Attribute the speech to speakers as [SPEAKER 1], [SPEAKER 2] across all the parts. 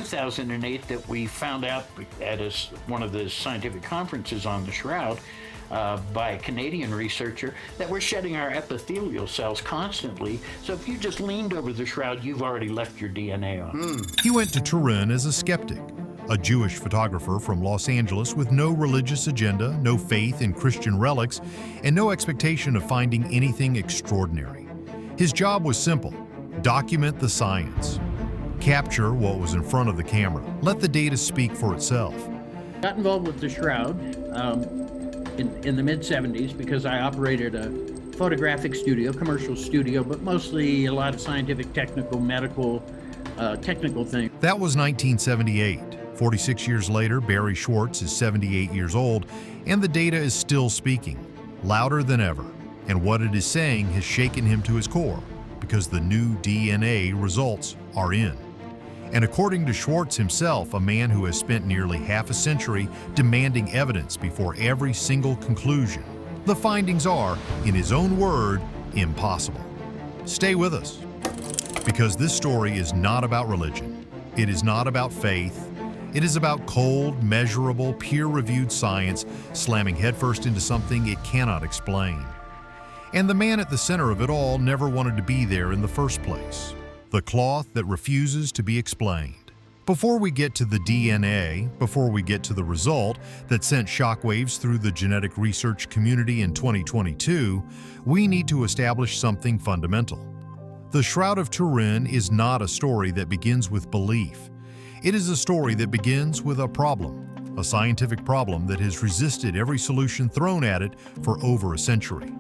[SPEAKER 1] 2008 that we found out at one of the scientific conferences on the Shroud by a Canadian researcher that we're shedding our epithelial cells constantly. So if you just leaned over the Shroud, you've already left your DNA on.
[SPEAKER 2] He went to Turin as a skeptic, a Jewish photographer from Los Angeles with no religious agenda, no faith in Christian relics, and no expectation of finding anything extraordinary. His job was simple: document the science. Capture what was in front of the camera. Let the data speak for itself.
[SPEAKER 1] Got involved with the Shroud in the mid-'70s because I operated a photographic studio, commercial studio, but mostly a lot of scientific, technical, medical, technical things.
[SPEAKER 2] That was 1978. 46 years later, Barrie Schwortz is 78 years old, and the data is still speaking, louder than ever. And what it is saying has shaken him to his core, because the new DNA results are in. And according to Schwortz himself, a man who has spent nearly half a century demanding evidence before every single conclusion, the findings are, in his own word, impossible. Stay with us, because this story is not about religion. It is not about faith. It is about cold, measurable, peer-reviewed science slamming headfirst into something it cannot explain. And the man at the center of it all never wanted to be there in the first place. The cloth that refuses to be explained. Before we get to the DNA, before we get to the result that sent shockwaves through the genetic research community in 2022, we need to establish something fundamental. The Shroud of Turin is not a story that begins with belief. It is a story that begins with a problem, a scientific problem that has resisted every solution thrown at it for over a century.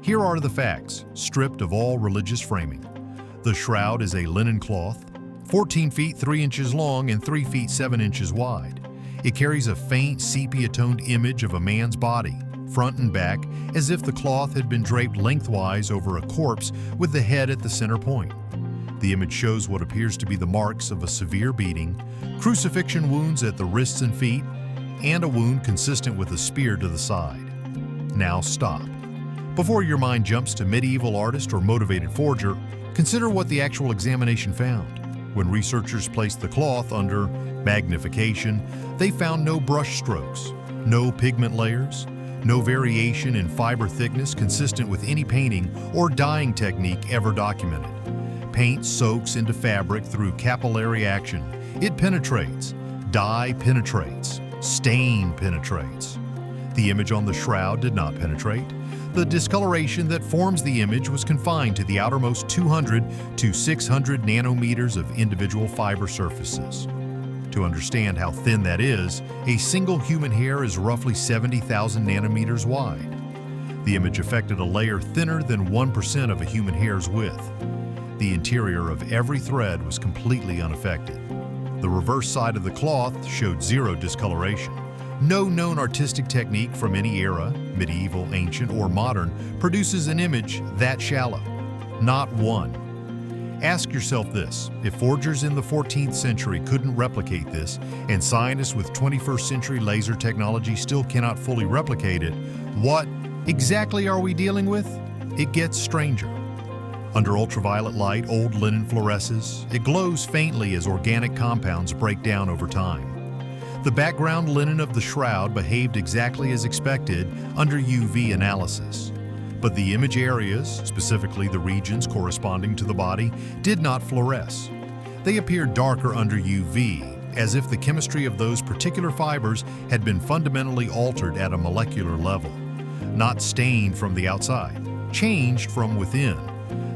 [SPEAKER 2] Here are the facts, stripped of all religious framing. The Shroud is a linen cloth, 14 feet 3 inches long and 3 feet 7 inches wide. It carries a faint sepia-toned image of a man's body, front and back, as if the cloth had been draped lengthwise over a corpse with the head at the center point. The image shows what appears to be the marks of a severe beating, crucifixion wounds at the wrists and feet, and a wound consistent with a spear to the side. Now stop. Before your mind jumps to medieval artist or motivated forger, consider what the actual examination found. When researchers placed the cloth under magnification, they found no brush strokes, no pigment layers, no variation in fiber thickness consistent with any painting or dyeing technique ever documented. Paint soaks into fabric through capillary action. It penetrates. Dye penetrates. Stain penetrates. The image on the Shroud did not penetrate. The discoloration that forms the image was confined to the outermost 200 to 600 nanometers of individual fiber surfaces. To understand how thin that is, a single human hair is roughly 70,000 nanometers wide. The image affected a layer thinner than 1% of a human hair's width. The interior of every thread was completely unaffected. The reverse side of the cloth showed zero discoloration. No known artistic technique from any era, medieval, ancient, or modern, produces an image that shallow. Not one. Ask yourself this: if forgers in the 14th century couldn't replicate this, and scientists with 21st century laser technology still cannot fully replicate it, what exactly are we dealing with? It gets stranger. Under ultraviolet light, old linen fluoresces. It glows faintly as organic compounds break down over time. The background linen of the Shroud behaved exactly as expected under UV analysis. But the image areas, specifically the regions corresponding to the body, did not fluoresce. They appeared darker under UV, as if the chemistry of those particular fibers had been fundamentally altered at a molecular level. Not stained from the outside, changed from within.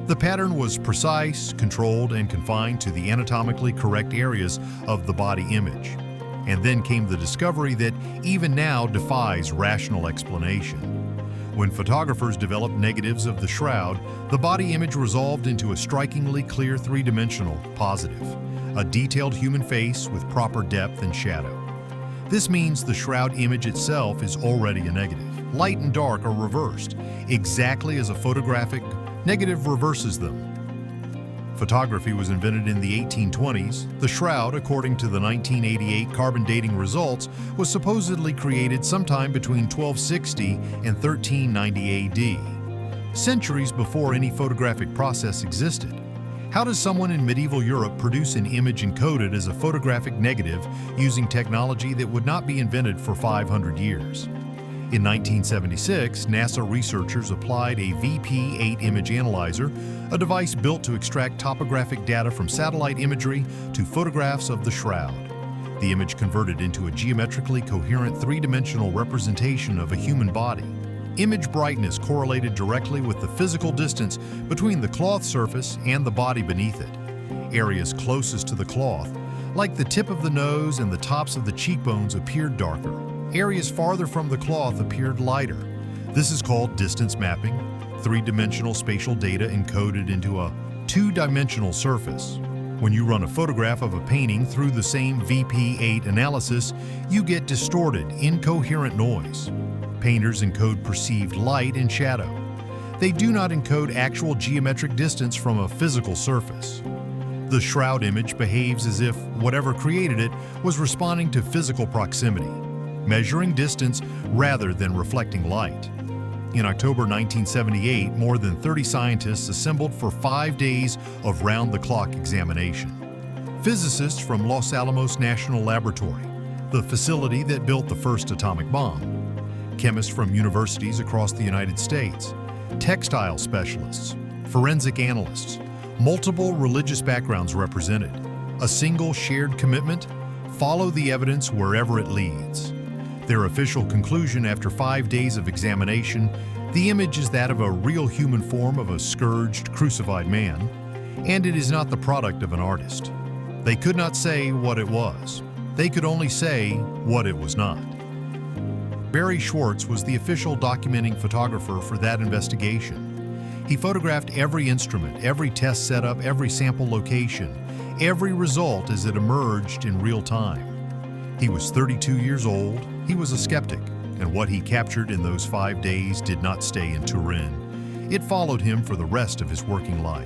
[SPEAKER 2] The pattern was precise, controlled, and confined to the anatomically correct areas of the body image. And then came the discovery that even now defies rational explanation. When photographers developed negatives of the Shroud, the body image resolved into a strikingly clear three-dimensional positive, a detailed human face with proper depth and shadow. This means the Shroud image itself is already a negative. Light and dark are reversed, exactly as a photographic negative reverses them. Photography was invented in the 1820s. The Shroud, according to the 1988 carbon dating results, was supposedly created sometime between 1260 and 1390 AD, centuries before any photographic process existed. How does someone in medieval Europe produce an image encoded as a photographic negative using technology that would not be invented for 500 years? In 1976, NASA researchers applied a VP-8 image analyzer, a device built to extract topographic data from satellite imagery, to photographs of the Shroud. The image converted into a geometrically coherent three-dimensional representation of a human body. Image brightness correlated directly with the physical distance between the cloth surface and the body beneath it. Areas closest to the cloth, like the tip of the nose and the tops of the cheekbones, appeared darker. Areas farther from the cloth appeared lighter. This is called distance mapping, three-dimensional spatial data encoded into a two-dimensional surface. When you run a photograph of a painting through the same VP-8 analysis, you get distorted, incoherent noise. Painters encode perceived light and shadow. They do not encode actual geometric distance from a physical surface. The Shroud image behaves as if whatever created it was responding to physical proximity, measuring distance rather than reflecting light. In October 1978, more than 30 scientists assembled for 5 days of round-the-clock examination. Physicists from Los Alamos National Laboratory, the facility that built the first atomic bomb, chemists from universities across the United States, textile specialists, forensic analysts, multiple religious backgrounds represented. A single shared commitment: follow the evidence wherever it leads. Their official conclusion after 5 days of examination: the image is that of a real human form of a scourged, crucified man, and it is not the product of an artist. They could not say what it was. They could only say what it was not. Barrie Schwortz was the official documenting photographer for that investigation. He photographed every instrument, every test setup, every sample location, every result as it emerged in real time. He was 32 years old, he was a skeptic, and what he captured in those 5 days did not stay in Turin. It followed him for the rest of his working life.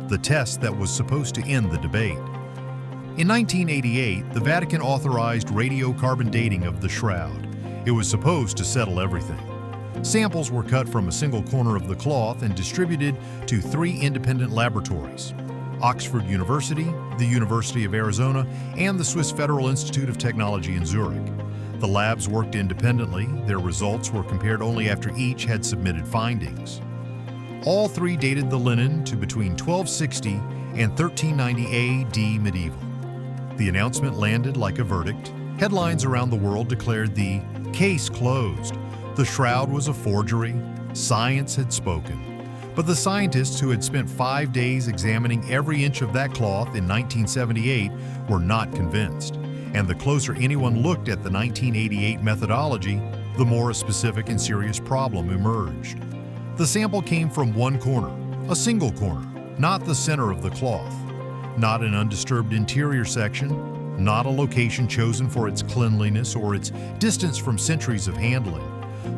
[SPEAKER 2] The test that was supposed to end the debate. In 1988, the Vatican authorized radiocarbon dating of the Shroud. It was supposed to settle everything. Samples were cut from a single corner of the cloth and distributed to 3 independent laboratories: Oxford University, the University of Arizona, and the Swiss Federal Institute of Technology in Zurich. The labs worked independently. Their results were compared only after each had submitted findings. All 3 dated the linen to between 1260 and 1390 AD medieval. The announcement landed like a verdict. Headlines around the world declared the case closed. The Shroud was a forgery. Science had spoken. But the scientists who had spent 5 days examining every inch of that cloth in 1978 were not convinced. And the closer anyone looked at the 1988 methodology, the more a specific and serious problem emerged. The sample came from one corner, a single corner, not the center of the cloth. Not an undisturbed interior section, not a location chosen for its cleanliness or its distance from centuries of handling.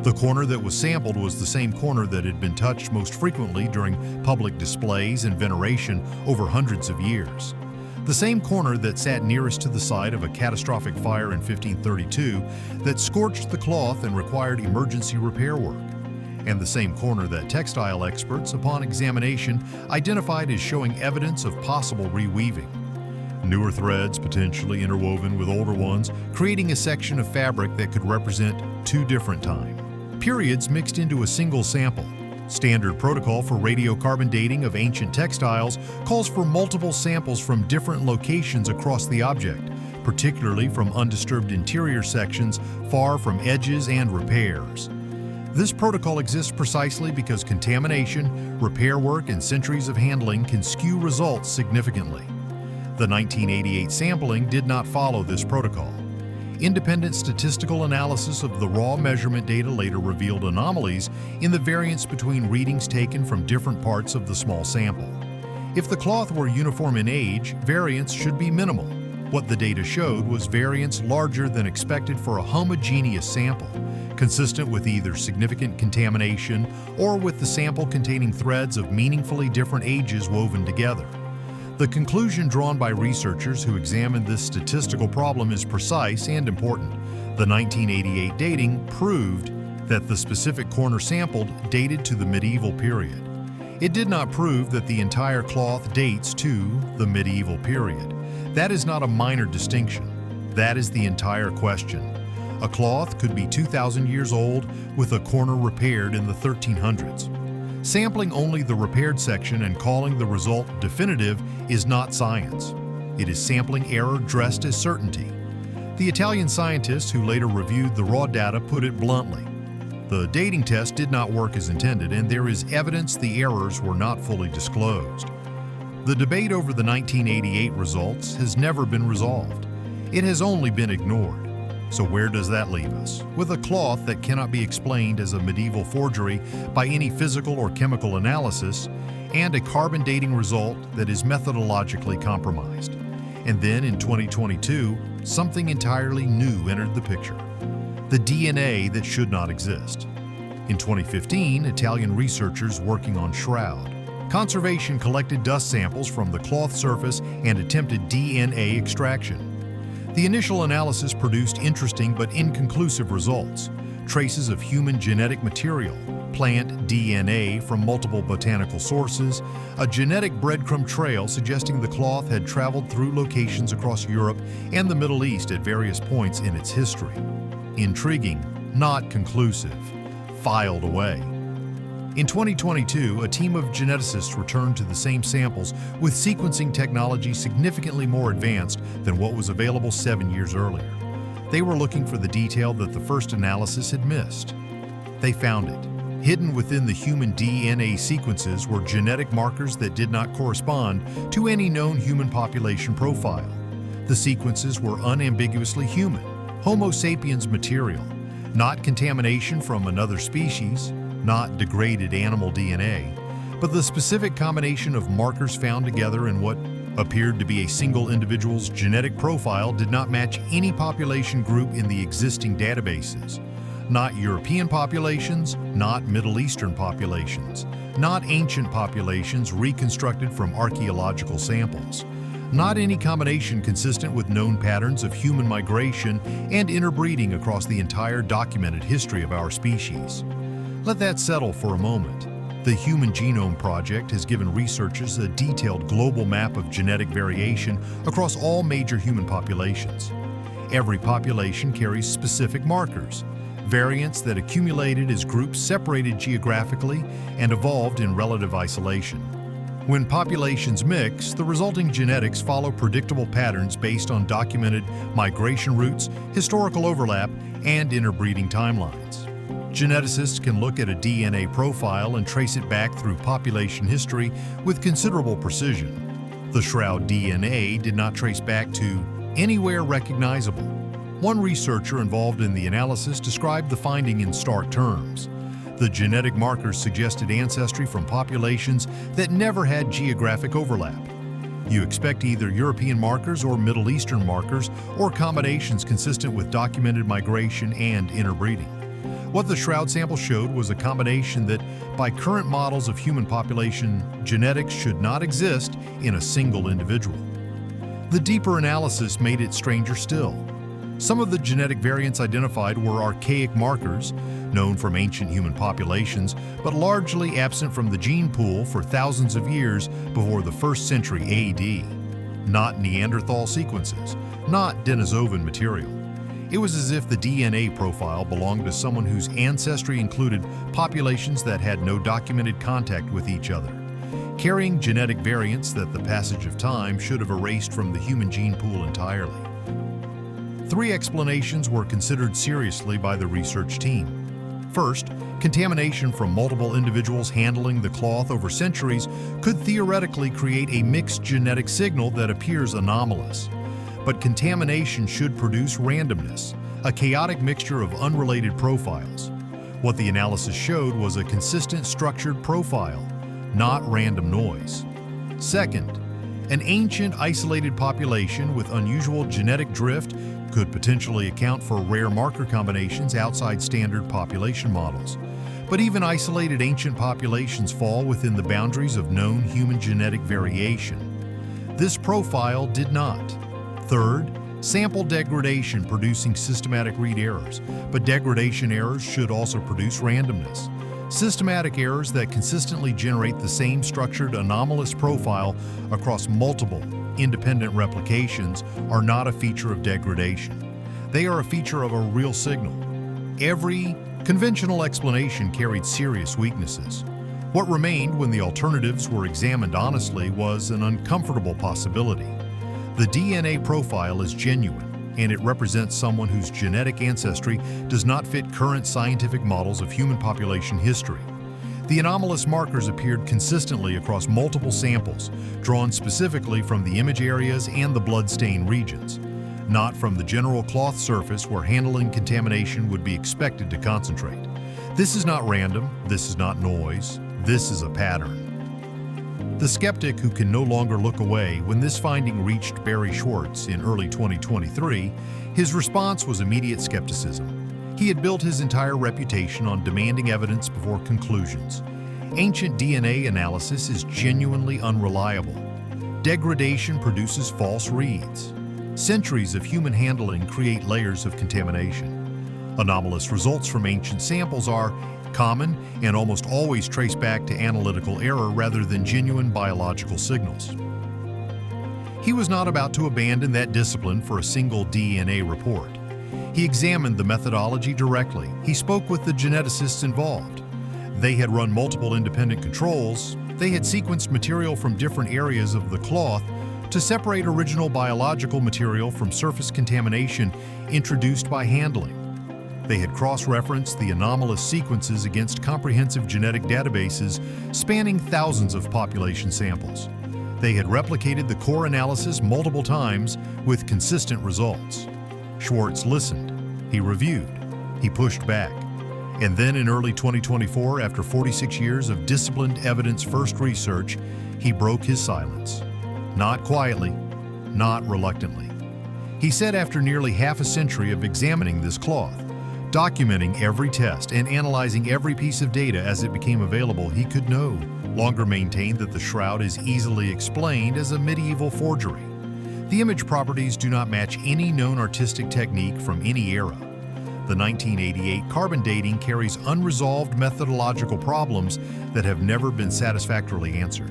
[SPEAKER 2] The corner that was sampled was the same corner that had been touched most frequently during public displays and veneration over hundreds of years. The same corner that sat nearest to the site of a catastrophic fire in 1532 that scorched the cloth and required emergency repair work. And the same corner that textile experts, upon examination, identified as showing evidence of possible reweaving. Newer threads potentially interwoven with older ones, creating a section of fabric that could represent 2 different time periods mixed into a single sample. Standard protocol for radiocarbon dating of ancient textiles calls for multiple samples from different locations across the object, particularly from undisturbed interior sections far from edges and repairs. This protocol exists precisely because contamination, repair work, and centuries of handling can skew results significantly. The 1988 sampling did not follow this protocol. Independent statistical analysis of the raw measurement data later revealed anomalies in the variance between readings taken from different parts of the small sample. If the cloth were uniform in age, variance should be minimal. What the data showed was variance larger than expected for a homogeneous sample, consistent with either significant contamination or with the sample containing threads of meaningfully different ages woven together. The conclusion drawn by researchers who examined this statistical problem is precise and important. The 1988 dating proved that the specific corner sampled dated to the medieval period. It did not prove that the entire cloth dates to the medieval period. That is not a minor distinction. That is the entire question. A cloth could be 2,000 years old with a corner repaired in the 1300s. Sampling only the repaired section and calling the result definitive is not science. It is sampling error dressed as certainty. The Italian scientists who later reviewed the raw data put it bluntly. The dating test did not work as intended, and there is evidence the errors were not fully disclosed. The debate over the 1988 results has never been resolved. It has only been ignored. So where does that leave us? With a cloth that cannot be explained as a medieval forgery by any physical or chemical analysis, and a carbon dating result that is methodologically compromised. And then in 2022, something entirely new entered the picture: the DNA that should not exist. In 2015, Italian researchers working on Shroud Conservation collected dust samples from the cloth surface and attempted DNA extraction. The initial analysis produced interesting but inconclusive results: traces of human genetic material, plant DNA from multiple botanical sources, a genetic breadcrumb trail suggesting the cloth had traveled through locations across Europe and the Middle East at various points in its history. Intriguing, not conclusive. Filed away. In 2022, a team of geneticists returned to the same samples with sequencing technology significantly more advanced than what was available 7 years earlier. They were looking for the detail that the first analysis had missed. They found it. Hidden within the human DNA sequences were genetic markers that did not correspond to any known human population profile. The sequences were unambiguously human, Homo sapiens material, not contamination from another species, not degraded animal DNA, but the specific combination of markers found together in what appeared to be a single individual's genetic profile did not match any population group in the existing databases. Not European populations, not Middle Eastern populations, not ancient populations reconstructed from archaeological samples, not any combination consistent with known patterns of human migration and interbreeding across the entire documented history of our species. Let that settle for a moment. The Human Genome Project has given researchers a detailed global map of genetic variation across all major human populations. Every population carries specific markers, variants that accumulated as groups separated geographically and evolved in relative isolation. When populations mix, the resulting genetics follow predictable patterns based on documented migration routes, historical overlap, and interbreeding timelines. Geneticists can look at a DNA profile and trace it back through population history with considerable precision. The Shroud DNA did not trace back to anywhere recognizable. One researcher involved in the analysis described the finding in stark terms. The genetic markers suggested ancestry from populations that never had geographic overlap. You expect either European markers or Middle Eastern markers, or combinations consistent with documented migration and interbreeding. What the Shroud sample showed was a combination that, by current models of human population genetics, should not exist in a single individual. The deeper analysis made it stranger still. Some of the genetic variants identified were archaic markers, known from ancient human populations, but largely absent from the gene pool for thousands of years before the 1st century AD. Not Neanderthal sequences, not Denisovan material. It was as if the DNA profile belonged to someone whose ancestry included populations that had no documented contact with each other, carrying genetic variants that the passage of time should have erased from the human gene pool entirely. 3 explanations were considered seriously by the research team. First, contamination from multiple individuals handling the cloth over centuries could theoretically create a mixed genetic signal that appears anomalous. But contamination should produce randomness, a chaotic mixture of unrelated profiles. What the analysis showed was a consistent structured profile, not random noise. Second, an ancient isolated population with unusual genetic drift could potentially account for rare marker combinations outside standard population models. But even isolated ancient populations fall within the boundaries of known human genetic variation. This profile did not. Third, sample degradation producing systematic read errors, but degradation errors should also produce randomness. Systematic errors that consistently generate the same structured anomalous profile across multiple independent replications are not a feature of degradation. They are a feature of a real signal. Every conventional explanation carried serious weaknesses. What remained when the alternatives were examined honestly was an uncomfortable possibility. The DNA profile is genuine, and it represents someone whose genetic ancestry does not fit current scientific models of human population history. The anomalous markers appeared consistently across multiple samples, drawn specifically from the image areas and the blood-stain regions, not from the general cloth surface where handling contamination would be expected to concentrate. This is not random, this is not noise, this is a pattern. The skeptic who can no longer look away, when this finding reached Barrie Schwortz in early 2023, his response was immediate skepticism. He had built his entire reputation on demanding evidence before conclusions. Ancient DNA analysis is genuinely unreliable. Degradation produces false reads. Centuries of human handling create layers of contamination. Anomalous results from ancient samples are common and almost always traced back to analytical error rather than genuine biological signals. He was not about to abandon that discipline for a single DNA report. He examined the methodology directly. He spoke with the geneticists involved. They had run multiple independent controls. They had sequenced material from different areas of the cloth to separate original biological material from surface contamination introduced by handling. They had cross-referenced the anomalous sequences against comprehensive genetic databases spanning thousands of population samples. They had replicated the core analysis multiple times with consistent results. Schwortz listened, he reviewed, he pushed back. And then in early 2024, after 46 years of disciplined evidence-first research, he broke his silence. Not quietly, not reluctantly. He said after nearly half a century of examining this cloth, documenting every test and analyzing every piece of data as it became available, he could no longer maintain that the shroud is easily explained as a medieval forgery. The image properties do not match any known artistic technique from any era. The 1988 carbon dating carries unresolved methodological problems that have never been satisfactorily answered.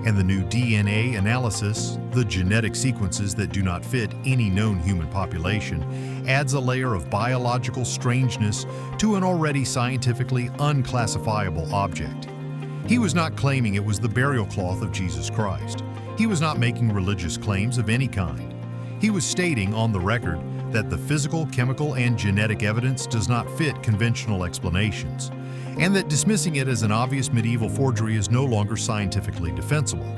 [SPEAKER 2] And the new DNA analysis, the genetic sequences that do not fit any known human population, adds a layer of biological strangeness to an already scientifically unclassifiable object. He was not claiming it was the burial cloth of Jesus Christ. He was not making religious claims of any kind. He was stating on the record that the physical, chemical, and genetic evidence does not fit conventional explanations, and that dismissing it as an obvious medieval forgery is no longer scientifically defensible.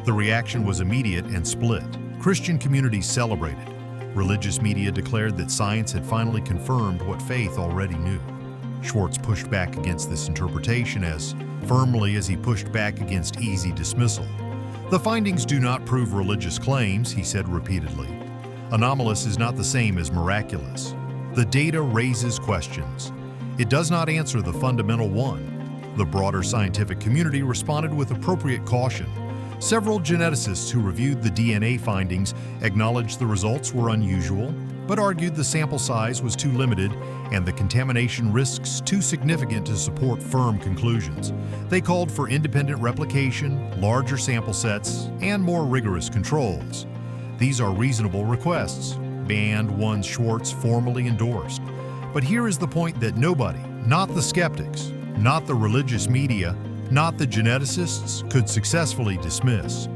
[SPEAKER 2] The reaction was immediate and split. Christian communities celebrated. Religious media declared that science had finally confirmed what faith already knew. Schwortz pushed back against this interpretation as firmly as he pushed back against easy dismissal. The findings do not prove religious claims, he said repeatedly. Anomalous is not the same as miraculous. The data raises questions. It does not answer the fundamental one. The broader scientific community responded with appropriate caution. Several geneticists who reviewed the DNA findings acknowledged the results were unusual, but argued the sample size was too limited and the contamination risks too significant to support firm conclusions. They called for independent replication, larger sample sets, and more rigorous controls. These are reasonable requests, and ones Schwortz formally endorsed. But here is the point that nobody, not the skeptics, not the religious media, not the geneticists, could successfully dismiss.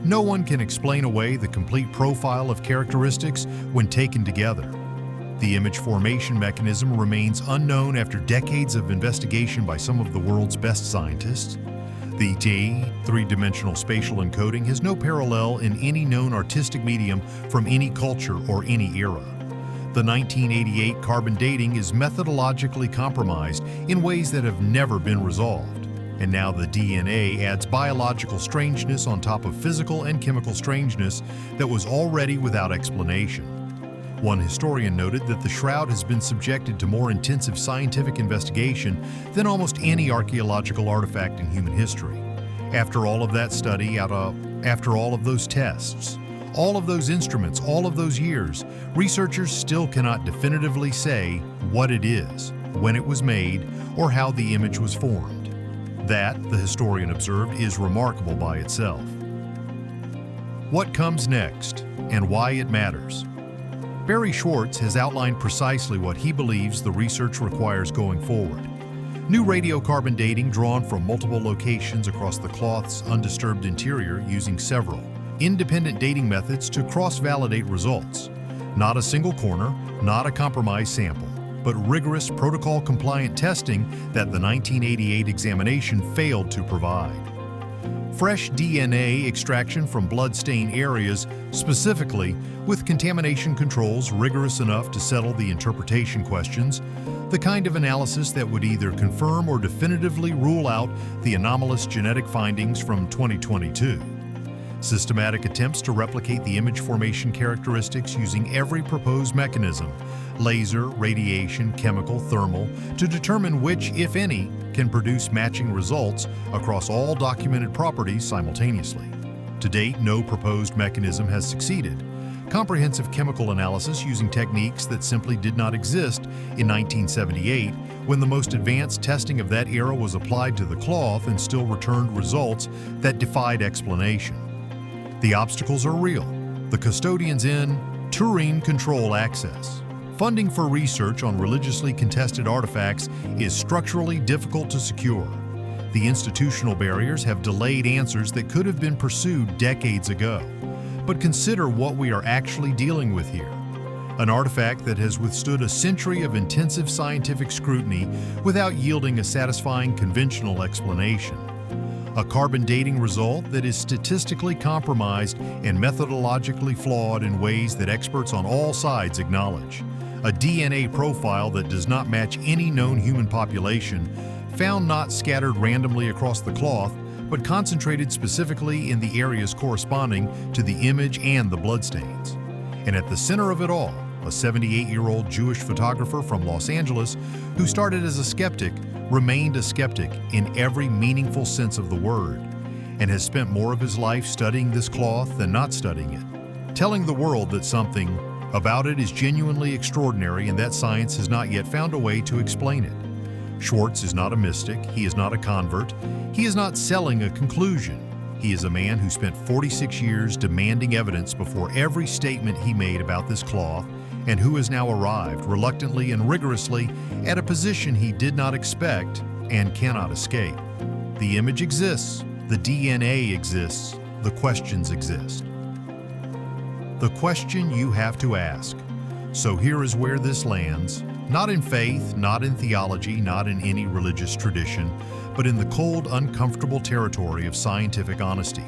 [SPEAKER 2] No one can explain away the complete profile of characteristics when taken together. The image formation mechanism remains unknown after decades of investigation by some of the world's best scientists. The three-dimensional spatial encoding has no parallel in any known artistic medium from any culture or any era. The 1988 carbon dating is methodologically compromised in ways that have never been resolved. And now the DNA adds biological strangeness on top of physical and chemical strangeness that was already without explanation. One historian noted that the shroud has been subjected to more intensive scientific investigation than almost any archaeological artifact in human history. After all of that study, after all of those tests, all of those instruments, all of those years, researchers still cannot definitively say what it is. when it was made, or how the image was formed. That, the historian observed, is remarkable by itself. What comes next, and why it matters? Barrie Schwortz has outlined precisely what he believes the research requires going forward. New radiocarbon dating drawn from multiple locations across the cloth's undisturbed interior using several independent dating methods to cross-validate results. Not a single corner, not a compromised sample, but rigorous protocol-compliant testing that the 1988 examination failed to provide. Fresh DNA extraction from blood-stained areas, specifically with contamination controls rigorous enough to settle the interpretation questions, the kind of analysis that would either confirm or definitively rule out the anomalous genetic findings from 2022. Systematic attempts to replicate the image formation characteristics using every proposed mechanism, laser, radiation, chemical, thermal, to determine which, if any, can produce matching results across all documented properties simultaneously. To date, no proposed mechanism has succeeded. Comprehensive chemical analysis using techniques that simply did not exist in 1978, when the most advanced testing of that era was applied to the cloth and still returned results that defied explanation. The obstacles are real. The custodians in Turin control access. Funding for research on religiously contested artifacts is structurally difficult to secure. The institutional barriers have delayed answers that could have been pursued decades ago. But consider what we are actually dealing with here. An artifact that has withstood a century of intensive scientific scrutiny without yielding a satisfying conventional explanation. A carbon dating result that is statistically compromised and methodologically flawed in ways that experts on all sides acknowledge. A DNA profile that does not match any known human population, found not scattered randomly across the cloth, but concentrated specifically in the areas corresponding to the image and the bloodstains. And at the center of it all, a 78-year-old Jewish photographer from Los Angeles who started as a skeptic, remained a skeptic in every meaningful sense of the word, and has spent more of his life studying this cloth than not studying it, telling the world that something about it is genuinely extraordinary and that science has not yet found a way to explain it. Schwortz is not a mystic, he is not a convert, he is not selling a conclusion. He is a man who spent 46 years demanding evidence before every statement he made about this cloth, and who has now arrived, reluctantly and rigorously, at a position he did not expect and cannot escape. The image exists, the DNA exists, the questions exist. The question you have to ask. So here is where this lands, not in faith, not in theology, not in any religious tradition, but in the cold, uncomfortable territory of scientific honesty.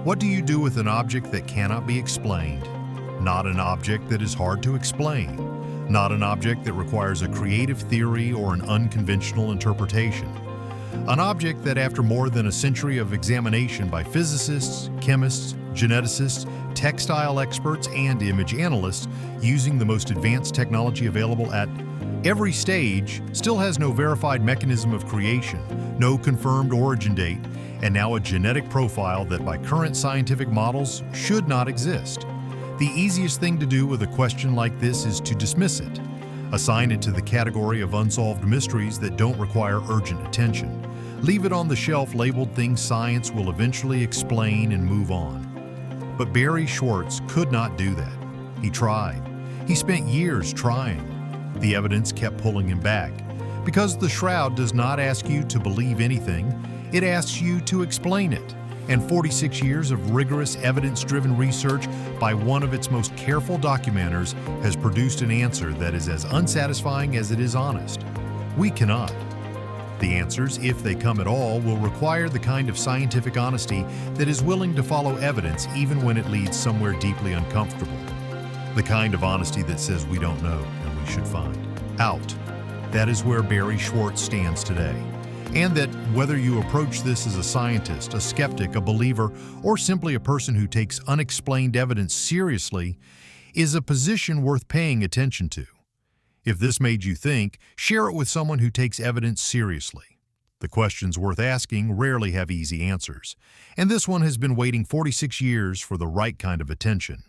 [SPEAKER 2] What do you do with an object that cannot be explained? Not an object that is hard to explain. Not an object that requires a creative theory or an unconventional interpretation. An object that, after more than a century of examination by physicists, chemists, geneticists, textile experts, and image analysts using the most advanced technology available at every stage, still has no verified mechanism of creation, no confirmed origin date, and now a genetic profile that by current scientific models should not exist. The easiest thing to do with a question like this is to dismiss it. Assign it to the category of unsolved mysteries that don't require urgent attention. Leave it on the shelf labeled things science will eventually explain and move on. But Barrie Schwortz could not do that. He tried. He spent years trying. The evidence kept pulling him back. Because the Shroud does not ask you to believe anything, it asks you to explain it. And 46 years of rigorous, evidence-driven research by one of its most careful documenters has produced an answer that is as unsatisfying as it is honest. We cannot. The answers, if they come at all, will require the kind of scientific honesty that is willing to follow evidence even when it leads somewhere deeply uncomfortable. The kind of honesty that says we don't know and we should find out. That is where Barrie Schwortz stands today. And that whether you approach this as a scientist, a skeptic, a believer, or simply a person who takes unexplained evidence seriously, is a position worth paying attention to. If this made you think, share it with someone who takes evidence seriously. The questions worth asking rarely have easy answers, and this one has been waiting 46 years for the right kind of attention.